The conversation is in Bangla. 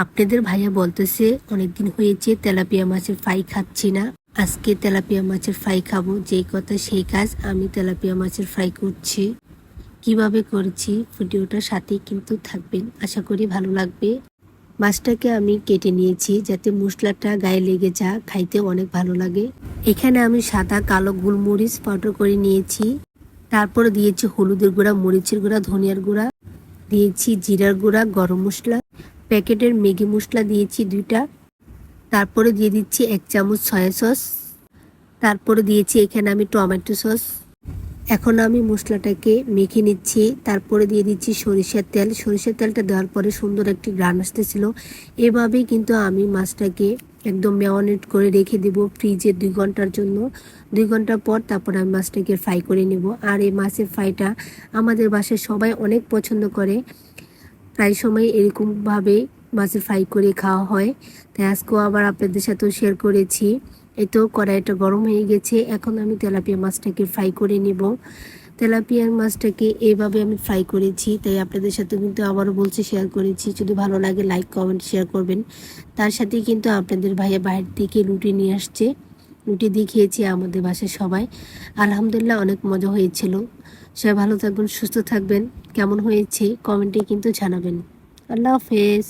আপনাদের ভাইয়া বলতেছে অনেকদিন হয়েছে তেলাপিয়া মাছের ফ্রাই খাচ্ছি না, আজকে তেলাপিয়া মাছের ফ্রাই খাবো। যেই কথা সেই কাজ, আমি তেলাপিয়া মাছের ফ্রাই করছি। কিভাবে করছি ভিডিওটার সাথেই কিন্তু থাকবেন, আশা করি ভালো লাগবে। মাছটাকে আমি কেটে নিয়েছি যাতে মশলাটা গায়ে লেগে যা, খাইতে অনেক ভালো লাগে। এখানে আমি সাদা কালো গোলমরিচ পাউডার করে নিয়েছি, তারপরে দিয়েছি হলুদের গুঁড়া, মরিচের গুঁড়া, ধনিয়ার গুঁড়া, দিয়েছি জিরার গুঁড়া, গরম মশলা, প্যাকেটের ম্যাগি মশলা দিয়েছি 2টা, তারপরে দিয়ে দিচ্ছি 1 চামচ সয়া সস, তারপরে দিয়েছি এখানে আমি টমেটো সস। এখন আমি মশলাটাকে মেখে নিচ্ছি, তারপরে দিয়ে দিচ্ছি সরিষার তেল। সরিষার তেলটা দেওয়ার পরে সুন্দর একটি ঘ্রাণ আসতেছিল। এভাবেই কিন্তু আমি মাছটাকে একদম ম্যারিনেট করে রেখে দেব ফ্রিজে 2 ঘন্টার জন্য। 2 ঘন্টা পর তারপর আমি মাছটাকে ফ্রাই করে নেব। আর এই মাছের ফ্রাইটা আমাদের বাসায় সবাই অনেক পছন্দ করে, প্রায় সময় এরকমভাবে মাছের ফ্রাই করে খাওয়া হয়। তাই আজকেও আবার আপনাদের সাথেও শেয়ার করেছি। এই তো কড়াইটা গরম হয়ে গেছে, এখন আমি তেলাপিয়া মাছটাকে ফ্রাই করে নিব। তেলাপিয়ার মাছটাকে এইভাবে আমি ফ্রাই করেছি, তাই আপনাদের সাথে কিন্তু আবারও বলছি শেয়ার করেছি। যদি ভালো লাগে লাইক কমেন্ট শেয়ার করবেন। তার সাথে কিন্তু আপনাদের ভাইয়া বাইরে থেকে রুটি নিয়ে আসছে, রুটি দিয়ে খেয়েছি আমাদের বাসায় সবাই। আলহামদুলিল্লাহ অনেক মজা হয়েছিল। সবাই ভালো থাকবেন, সুস্থ থাকবেন। কেমন হয়েছে কমেন্টে কিন্তু জানাবেন। আল্লাহ হাফেজ।